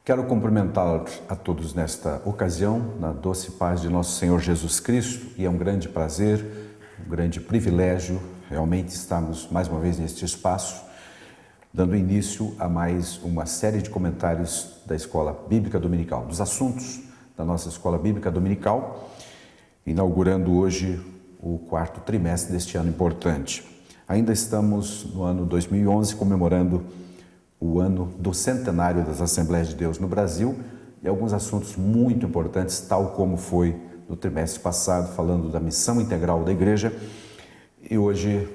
Quero cumprimentar a todos nesta ocasião, na doce paz de nosso Senhor Jesus Cristo, e é um grande prazer, um grande privilégio realmente estarmos mais uma vez neste espaço, dando início a mais uma série de comentários da Escola Bíblica Dominical, dos assuntos da nossa Escola Bíblica Dominical, inaugurando hoje o quarto trimestre deste ano importante. Ainda estamos no ano 2011, comemorando o ano do centenário das Assembleias de Deus no Brasil e alguns assuntos muito importantes, tal como foi no trimestre passado, falando da missão integral da igreja. E hoje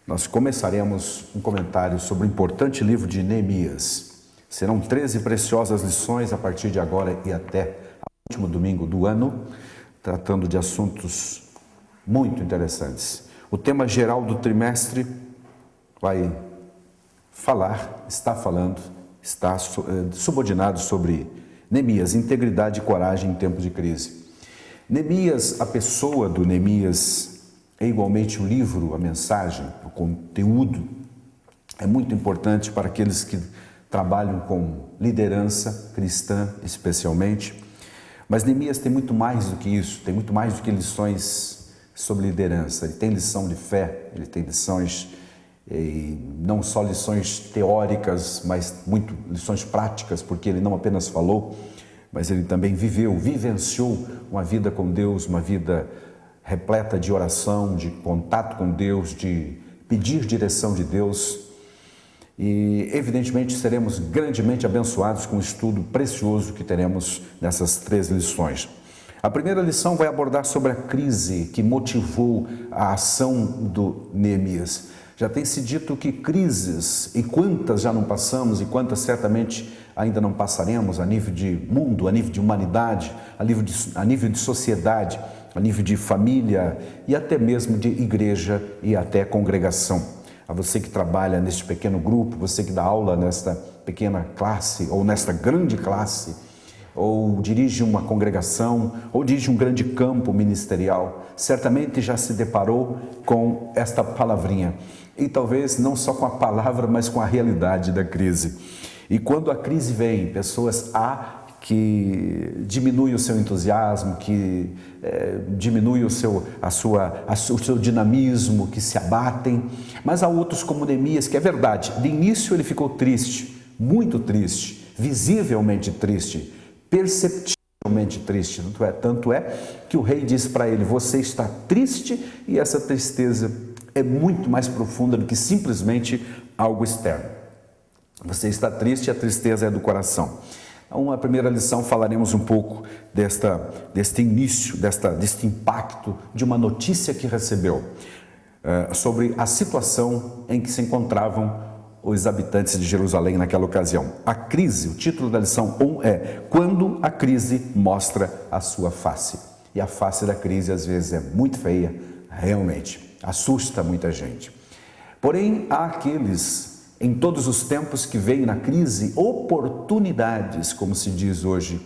nós começaremos um comentário sobre o importante livro de Neemias. Serão 13 preciosas lições a partir de agora e até o último domingo do ano, tratando de assuntos muito interessantes. O tema geral do trimestre está subordinado sobre Neemias, integridade e coragem em tempos de crise. Neemias, a pessoa do Neemias, é igualmente o livro, a mensagem, o conteúdo, é muito importante para aqueles que trabalham com liderança cristã, especialmente. Mas Neemias tem muito mais do que isso, tem muito mais do que lições sobre liderança. Ele tem lição de fé, ele tem lições, e não só lições teóricas, mas muito lições práticas, porque ele não apenas falou, mas ele também vivenciou uma vida com Deus, uma vida repleta de oração, de contato com Deus, de pedir direção de Deus. E evidentemente seremos grandemente abençoados com o estudo precioso que teremos nessas 3 lições. A primeira lição vai abordar sobre a crise que motivou a ação do Neemias. Já tem se dito que crises, e quantas já não passamos, e quantas certamente ainda não passaremos a nível de mundo, a nível de humanidade, a nível de sociedade, a nível de família e até mesmo de igreja e até congregação. A você que trabalha neste pequeno grupo, você que dá aula nesta pequena classe ou nesta grande classe, ou dirige uma congregação, ou dirige um grande campo ministerial, certamente já se deparou com esta palavrinha. E talvez não só com a palavra, mas com a realidade da crise. E quando a crise vem, pessoas que diminuem o seu entusiasmo, que diminuem o seu dinamismo, que se abatem. Mas há outros como Neemias, que é verdade, de início ele ficou triste, muito triste, visivelmente triste, perceptivelmente triste. Tanto é que o rei disse para ele: você está triste, e essa tristeza é muito mais profunda do que simplesmente algo externo. Você está triste e a tristeza é do coração. Então, a primeira lição falaremos um pouco deste início, deste impacto de uma notícia que recebeu sobre a situação em que se encontravam os habitantes de Jerusalém naquela ocasião. A crise, o título da lição 1 é Quando a crise mostra a sua face. E a face da crise às vezes é muito feia, realmente, assusta muita gente. Porém, há aqueles em todos os tempos que veem na crise oportunidades, como se diz hoje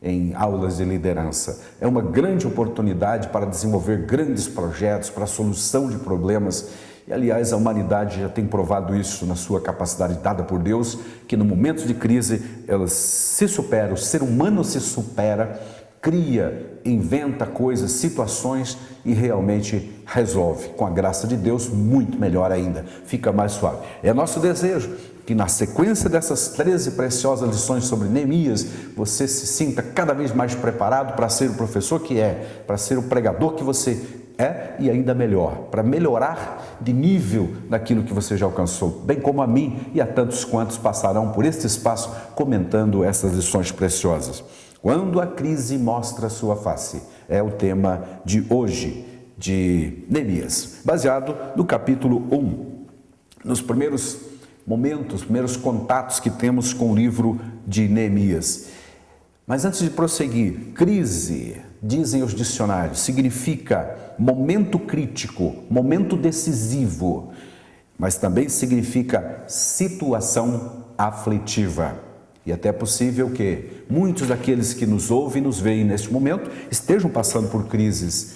em aulas de liderança. É uma grande oportunidade para desenvolver grandes projetos, para a solução de problemas. E, aliás, a humanidade já tem provado isso na sua capacidade dada por Deus, que no momento de crise ela se supera, o ser humano se supera, cria, inventa coisas, situações e realmente resolve. Com a graça de Deus, muito melhor ainda, fica mais suave. É nosso desejo que na sequência dessas 13 preciosas lições sobre Neemias, você se sinta cada vez mais preparado para ser o professor que é, para ser o pregador que você é e ainda melhor, para melhorar de nível daquilo que você já alcançou, bem como a mim e a tantos quantos passarão por este espaço comentando essas lições preciosas. Quando a crise mostra sua face, é o tema de hoje, de Neemias, baseado no capítulo 1, nos primeiros momentos, primeiros contatos que temos com o livro de Neemias. Mas antes de prosseguir, crise, dizem os dicionários, significa momento crítico, momento decisivo, mas também significa situação aflitiva. E até é possível que muitos daqueles que nos ouvem e nos veem neste momento estejam passando por crises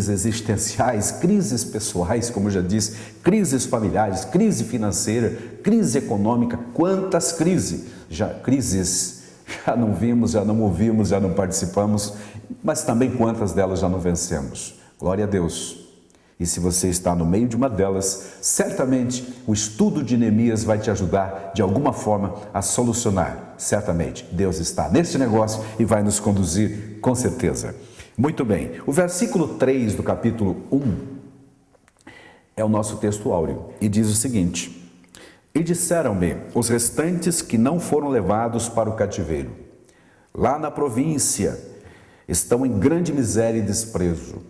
existenciais, crises pessoais, como eu já disse, crises familiares, crise financeira, crise econômica. Quantas crises Já não vimos, já não ouvimos, já não participamos, mas também quantas delas já não vencemos. Glória a Deus. E se você está no meio de uma delas, certamente o estudo de Neemias vai te ajudar de alguma forma a solucionar. Certamente Deus está neste negócio e vai nos conduzir com certeza. Muito bem, o versículo 3 do capítulo 1 é o nosso texto áureo e diz o seguinte: E disseram-me os restantes que não foram levados para o cativeiro, lá na província, estão em grande miséria e desprezo.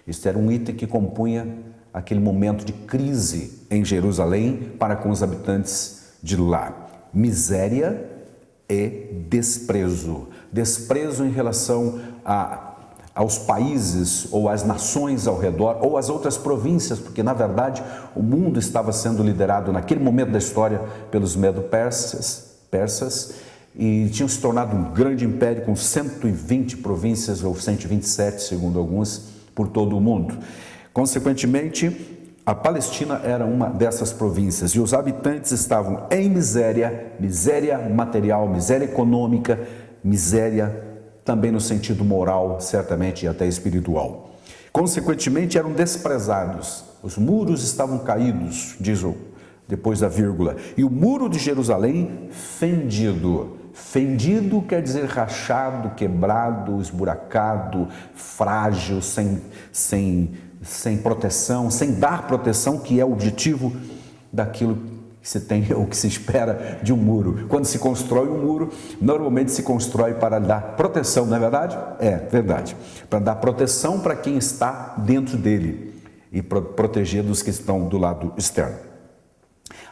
Isso era um item que compunha aquele momento de crise em Jerusalém para com os habitantes de lá. Miséria e desprezo. Desprezo em relação aos países ou às nações ao redor ou às outras províncias, porque na verdade o mundo estava sendo liderado naquele momento da história pelos medo-persas e tinham se tornado um grande império com 120 províncias ou 127, segundo alguns, por todo o mundo. Consequentemente, a Palestina era uma dessas províncias e os habitantes estavam em miséria, miséria material, miséria econômica, miséria também no sentido moral, certamente e até espiritual. Consequentemente, eram desprezados. Os muros estavam caídos, diz depois da vírgula, e o muro de Jerusalém fendido. Fendido quer dizer rachado, quebrado, esburacado, frágil, sem proteção, sem dar proteção, que é o objetivo daquilo que se tem ou que se espera de um muro. Quando se constrói um muro, normalmente se constrói para dar proteção, não é verdade? É verdade. Para dar proteção para quem está dentro dele e proteger dos que estão do lado externo.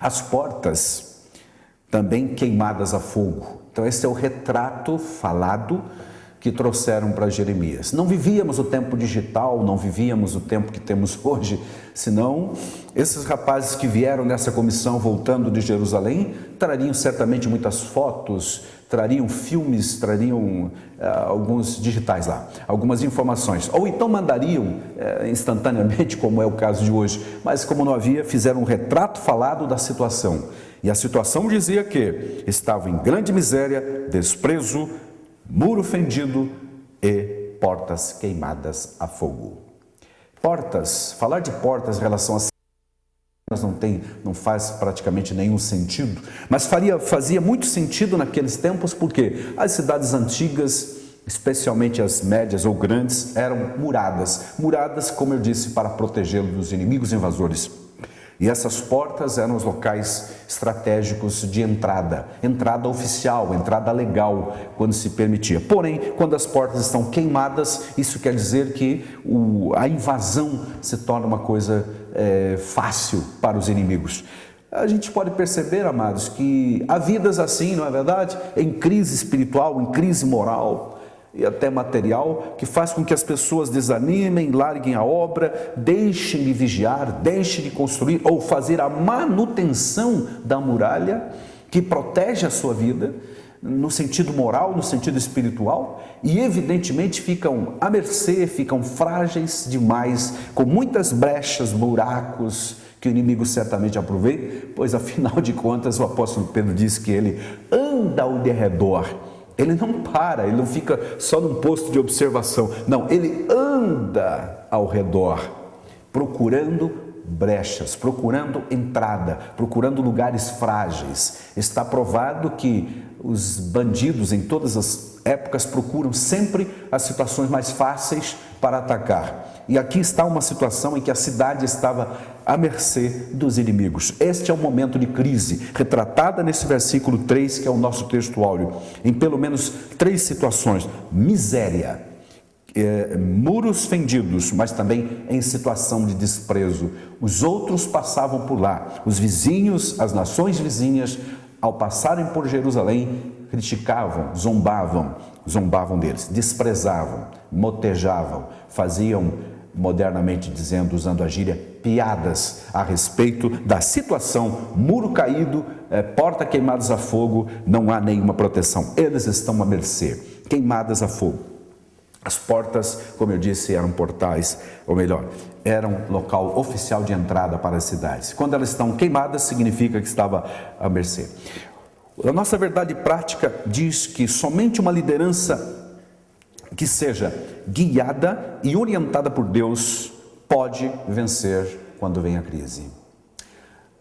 As portas também queimadas a fogo. Então esse é o retrato falado que trouxeram para Jeremias. Não vivíamos o tempo digital, não vivíamos o tempo que temos hoje, senão esses rapazes que vieram nessa comissão voltando de Jerusalém trariam certamente muitas fotos, trariam filmes, trariam alguns digitais lá, algumas informações, ou então mandariam instantaneamente, como é o caso de hoje, mas como não havia, fizeram um retrato falado da situação. E a situação dizia que estava em grande miséria, desprezo, muro fendido e portas queimadas a fogo. Portas, falar de portas em relação a não faz praticamente nenhum sentido, mas fazia muito sentido naqueles tempos, porque as cidades antigas, especialmente as médias ou grandes, eram muradas, como eu disse, para protegê-lo dos inimigos invasores. E essas portas eram os locais estratégicos de entrada oficial, entrada legal, quando se permitia. Porém, quando as portas estão queimadas, isso quer dizer que a invasão se torna uma coisa fácil para os inimigos. A gente pode perceber, amados, que há vidas assim, não é verdade? Em crise espiritual, em crise moral e até material, que faz com que as pessoas desanimem, larguem a obra, deixem de vigiar, deixem de construir ou fazer a manutenção da muralha que protege a sua vida, no sentido moral, no sentido espiritual, e evidentemente ficam à mercê, ficam frágeis demais, com muitas brechas, buracos, que o inimigo certamente aproveita, pois afinal de contas o apóstolo Pedro diz que ele anda ao derredor. Ele não para, ele não fica só num posto de observação. Não, ele anda ao redor, procurando brechas, procurando entrada, procurando lugares frágeis. Está provado que os bandidos em todas as épocas procuram sempre as situações mais fáceis para atacar. E aqui está uma situação em que a cidade estava à mercê dos inimigos. Este é o momento de crise, retratada nesse versículo 3, que é o nosso texto áureo, em pelo menos 3 situações: miséria, muros fendidos, mas também em situação de desprezo. Os outros passavam por lá, os vizinhos, as nações vizinhas, ao passarem por Jerusalém, criticavam, zombavam deles, desprezavam, motejavam, faziam, modernamente dizendo, usando a gíria, piadas a respeito da situação, muro caído, porta queimadas a fogo, não há nenhuma proteção, eles estão à mercê, queimadas a fogo. As portas, como eu disse, eram portais, ou melhor, eram local oficial de entrada para as cidades. Quando elas estão queimadas, significa que estava à mercê. A nossa verdade prática diz que somente uma liderança que seja guiada e orientada por Deus pode vencer quando vem a crise.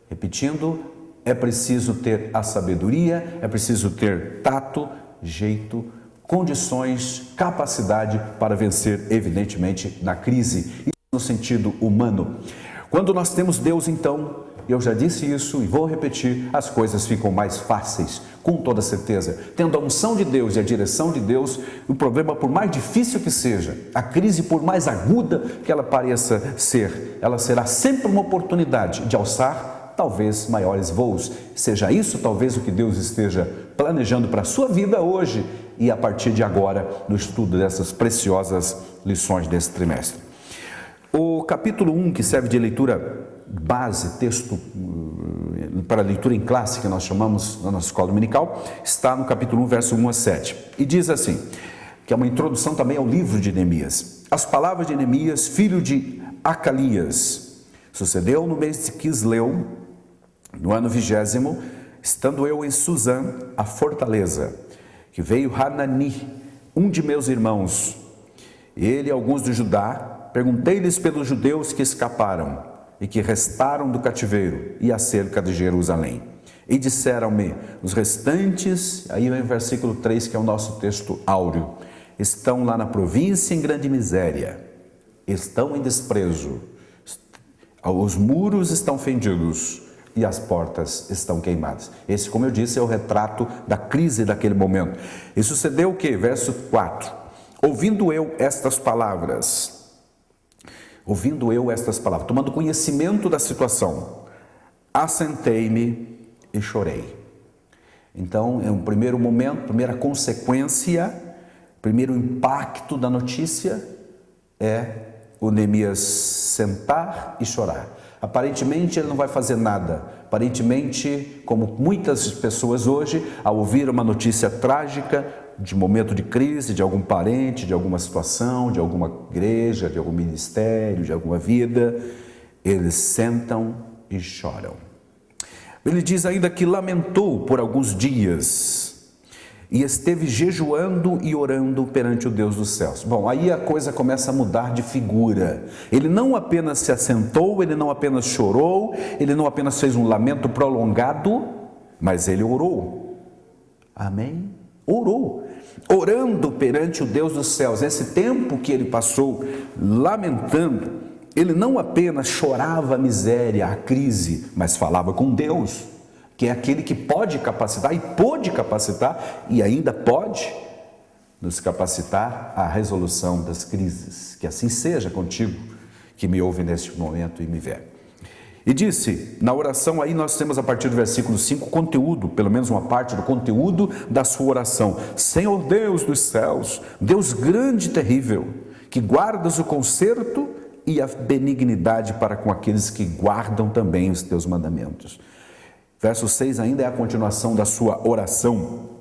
Repetindo, é preciso ter a sabedoria, é preciso ter tato, jeito, condições, capacidade para vencer, evidentemente, na crise. Isso no sentido humano. Quando nós temos Deus, então, eu já disse isso e vou repetir, as coisas ficam mais fáceis, com toda certeza. Tendo a unção de Deus e a direção de Deus, o problema, por mais difícil que seja, a crise, por mais aguda que ela pareça ser, ela será sempre uma oportunidade de alçar talvez maiores voos. Seja isso talvez o que Deus esteja planejando para a sua vida hoje e a partir de agora, no estudo dessas preciosas lições desse trimestre. O capítulo 1, que serve de leitura base, texto para leitura em classe, que nós chamamos na nossa escola dominical, está no capítulo 1, verso 1 a 7. E diz assim, que é uma introdução também ao livro de Neemias. As palavras de Neemias, filho de Acalias. Sucedeu no mês de Quisleu, no ano 20º, estando eu em Suzã, a fortaleza, que veio Hanani, um de meus irmãos, ele e alguns de Judá. Perguntei-lhes pelos judeus que escaparam e que restaram do cativeiro e acerca de Jerusalém. E disseram-me, os restantes, aí vem o versículo 3, que é o nosso texto áureo, estão lá na província em grande miséria, estão em desprezo, os muros estão fendidos e as portas estão queimadas. Esse, como eu disse, é o retrato da crise daquele momento. E sucedeu o que? Verso 4. Ouvindo eu estas palavras, tomando conhecimento da situação, assentei-me e chorei. Então, é um primeiro momento, primeira consequência, primeiro impacto da notícia é o Neemias sentar e chorar. Aparentemente ele não vai fazer nada. Aparentemente, como muitas pessoas hoje, ao ouvir uma notícia trágica, de momento de crise, de algum parente, de alguma situação, de alguma igreja, de algum ministério, de alguma vida, eles sentam e choram. Ele diz ainda que lamentou por alguns dias e esteve jejuando e orando perante o Deus dos céus. Bom, aí a coisa começa a mudar de figura. Ele não apenas se assentou, ele não apenas chorou, ele não apenas fez um lamento prolongado, mas ele orou. Amém? Orou, orando perante o Deus dos céus. Esse tempo que ele passou lamentando, ele não apenas chorava a miséria, a crise, mas falava com Deus, que é aquele que pode capacitar e pôde capacitar e ainda pode nos capacitar à resolução das crises. Que assim seja contigo que me ouve neste momento e me vê. E disse, na oração aí nós temos a partir do versículo 5, conteúdo, pelo menos uma parte do conteúdo da sua oração. Senhor Deus dos céus, Deus grande e terrível, que guardas o conserto e a benignidade para com aqueles que guardam também os teus mandamentos. Verso 6 ainda é a continuação da sua oração.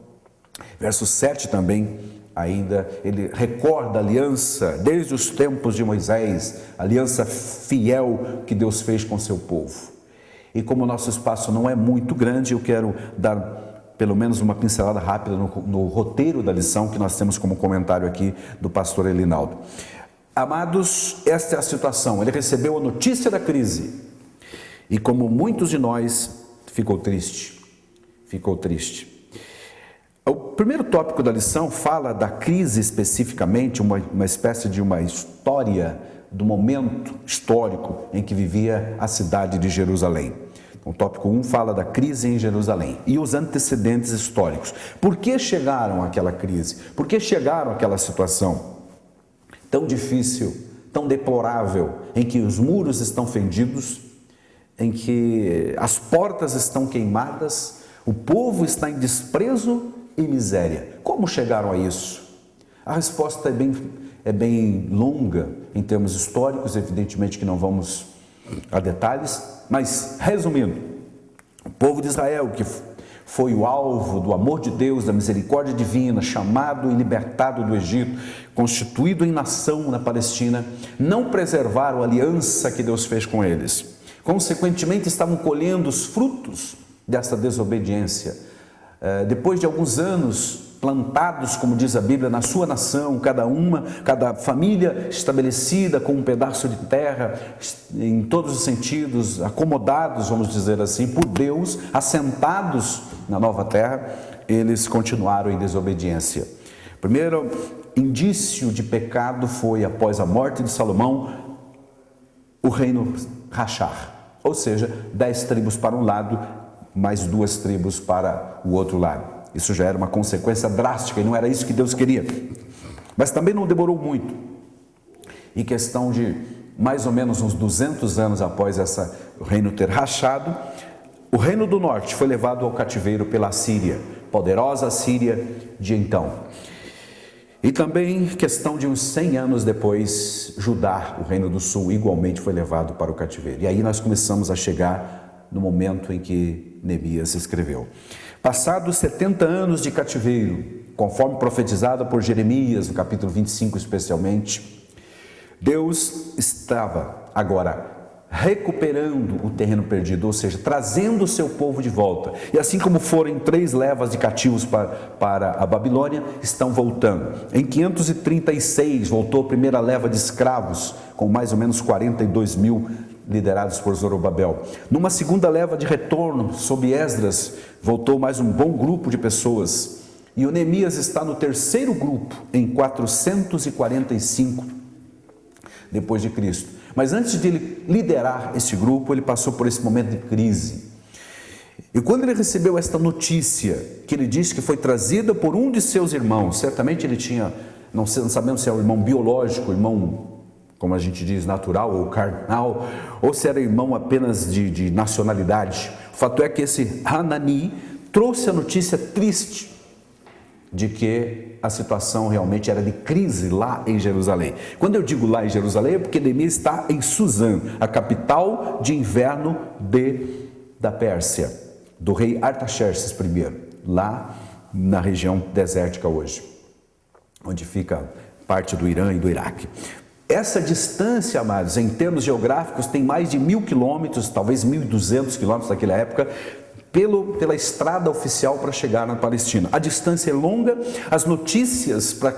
Verso 7 também, ainda, ele recorda a aliança desde os tempos de Moisés, aliança fiel que Deus fez com seu povo. E como o nosso espaço não é muito grande, eu quero dar pelo menos uma pincelada rápida no roteiro da lição que nós temos como comentário aqui do pastor Elinaldo. Amados, esta é a situação. Ele recebeu a notícia da crise e, como muitos de nós, ficou triste. O primeiro tópico da lição fala da crise especificamente, uma espécie de uma história do momento histórico em que vivia a cidade de Jerusalém. O tópico 1 fala da crise em Jerusalém e os antecedentes históricos. Por que chegaram àquela crise? Por que chegaram àquela situação tão difícil, tão deplorável, em que os muros estão fendidos, em que as portas estão queimadas, o povo está em desprezo e miséria? Como chegaram a isso? A resposta é bem longa em termos históricos, evidentemente que não vamos a detalhes, mas resumindo, o povo de Israel, que foi o alvo do amor de Deus, da misericórdia divina, chamado e libertado do Egito, constituído em nação na Palestina, não preservaram a aliança que Deus fez com eles. Consequentemente, estavam colhendo os frutos dessa desobediência. Depois de alguns anos plantados, como diz a Bíblia, na sua nação, cada família estabelecida com um pedaço de terra, em todos os sentidos, acomodados, vamos dizer assim, por Deus, assentados na nova terra, eles continuaram em desobediência. Primeiro indício de pecado foi, após a morte de Salomão, o reino rachar, ou seja, 10 tribos para um lado, mais 2 tribos para o outro lado. Isso já era uma consequência drástica e não era isso que Deus queria. Mas também não demorou muito. Em questão de mais ou menos uns 200 anos após o reino ter rachado, o reino do norte foi levado ao cativeiro pela Assíria, poderosa Assíria de então. E também, questão de uns 100 anos depois, Judá, o reino do sul, igualmente foi levado para o cativeiro. E aí nós começamos a chegar no momento em que Neemias escreveu. Passados 70 anos de cativeiro, conforme profetizado por Jeremias, no capítulo 25 especialmente, Deus estava agora recuperando o terreno perdido, ou seja, trazendo o seu povo de volta. E assim como foram 3 levas de cativos para a Babilônia, estão voltando. Em 536 voltou a primeira leva de escravos, com mais ou menos 42 mil liderados por Zorobabel. Numa segunda leva de retorno, sob Esdras, voltou mais um bom grupo de pessoas. E o Neemias está no terceiro grupo, em 445 depois de Cristo. Mas antes de ele liderar esse grupo, ele passou por esse momento de crise. E quando ele recebeu esta notícia, que ele disse que foi trazida por um de seus irmãos, certamente ele tinha, não sabemos se é o irmão biológico, o irmão, como a gente diz, natural ou carnal, ou se era irmão apenas de nacionalidade. O fato é que esse Hanani trouxe a notícia triste de que a situação realmente era de crise lá em Jerusalém. Quando eu digo lá em Jerusalém, é porque Neemias está em Suzã, a capital de inverno da Pérsia, do rei Artaxerxes I, lá na região desértica hoje, onde fica parte do Irã e do Iraque. Essa distância, amados, em termos geográficos, tem mais de 1.000 quilômetros, talvez 1.200 quilômetros naquela época, pela estrada oficial para chegar na Palestina. A distância é longa, as notícias para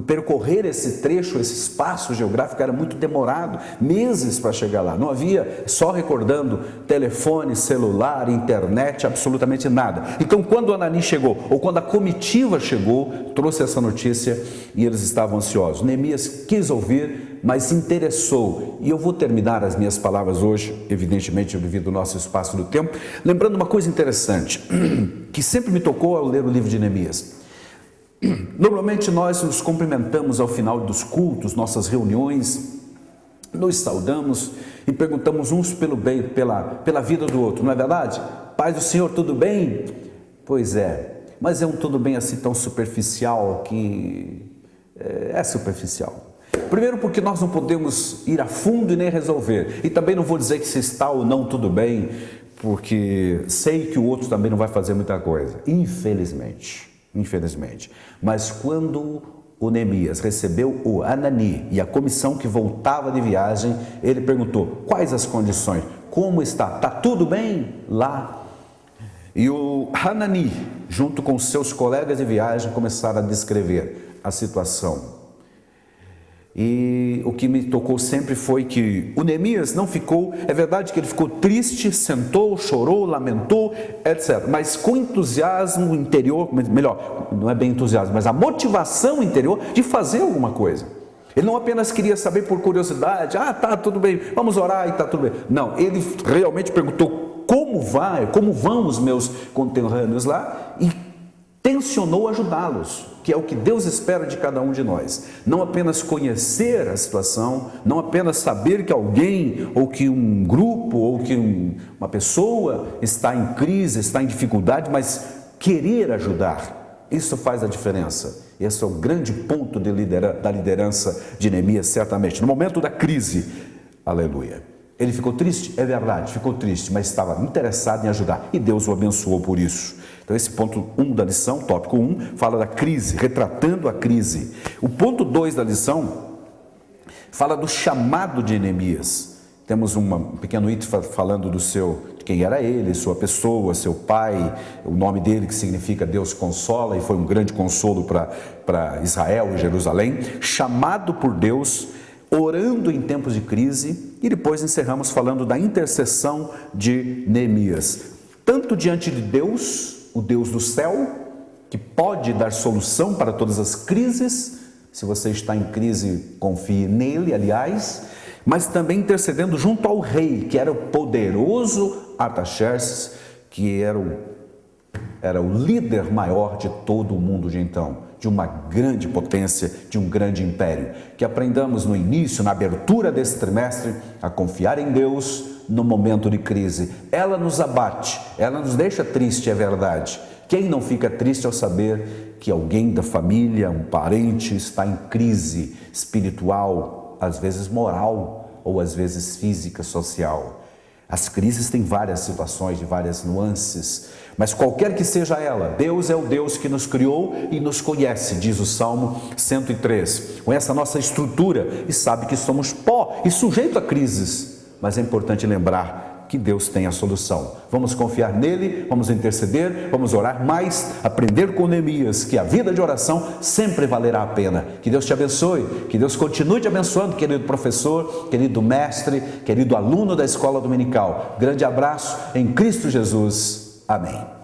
percorrer esse trecho, esse espaço geográfico era muito demorado, meses para chegar lá. Não havia, só recordando, telefone, celular, internet, absolutamente nada. Então, quando Hanani chegou, ou quando a comitiva chegou, trouxe essa notícia e eles estavam ansiosos. Neemias quis ouvir, mas se interessou. E eu vou terminar as minhas palavras hoje, evidentemente devido ao nosso espaço do tempo, lembrando uma coisa interessante, que sempre me tocou ao ler o livro de Neemias. Normalmente nós nos cumprimentamos ao final dos cultos, nossas reuniões, nos saudamos e perguntamos uns pelo bem, pela vida do outro, não é verdade? Paz do Senhor, tudo bem? Pois é, mas é um tudo bem assim tão superficial que é superficial. Primeiro porque nós não podemos ir a fundo e nem resolver, e também não vou dizer que se está ou não tudo bem, porque sei que o outro também não vai fazer muita coisa, infelizmente. Mas quando o Neemias recebeu o Hanani e a comissão que voltava de viagem, ele perguntou, quais as condições? Como está? Está tudo bem lá? E o Hanani, junto com seus colegas de viagem, começaram a descrever a situação. E o que me tocou sempre foi que o Neemias não ficou, é verdade que ele ficou triste, sentou, chorou, lamentou, etc. Mas com entusiasmo interior, melhor, não é bem entusiasmo, mas a motivação interior de fazer alguma coisa. Ele não apenas queria saber por curiosidade, tá tudo bem, vamos orar e tá tudo bem. Não, ele realmente perguntou como vão os meus conterrâneos lá e tensionou ajudá-los, que é o que Deus espera de cada um de nós. Não apenas conhecer a situação, não apenas saber que alguém, ou que um grupo, ou que uma pessoa está em crise, está em dificuldade, mas querer ajudar. Isso faz a diferença. Esse é o grande ponto da liderança de Neemias, certamente. No momento da crise, aleluia. Ele ficou triste? É verdade, ficou triste, mas estava interessado em ajudar. E Deus o abençoou por isso. Então esse ponto 1 da lição, tópico 1, fala da crise, retratando a crise. O ponto 2 da lição fala do chamado de Neemias. Temos um pequeno item falando do seu quem era ele, sua pessoa, seu pai, o nome dele que significa Deus consola, e foi um grande consolo para Israel e Jerusalém, chamado por Deus, orando em tempos de crise, e depois encerramos falando da intercessão de Neemias. Tanto diante de Deus, o Deus do céu, que pode dar solução para todas as crises, se você está em crise, confie nele, aliás, mas também intercedendo junto ao rei, que era o poderoso Artaxerxes, que era o líder maior de todo o mundo de então, de uma grande potência, de um grande império. Que aprendamos no início, na abertura desse trimestre, a confiar em Deus no momento de crise. Ela nos abate, ela nos deixa triste, é verdade. Quem não fica triste ao saber que alguém da família, um parente, está em crise espiritual, às vezes moral, ou às vezes física, social. As crises têm várias situações, de várias nuances, mas qualquer que seja ela, Deus é o Deus que nos criou e nos conhece, diz o Salmo 103. Com essa nossa estrutura, e sabe que somos pó e sujeito a crises, mas é importante lembrar que Deus tem a solução. Vamos confiar nele, vamos interceder, vamos orar mais, aprender com Neemias que a vida de oração sempre valerá a pena. Que Deus te abençoe, que Deus continue te abençoando, querido professor, querido mestre, querido aluno da escola dominical. Grande abraço em Cristo Jesus. Amém.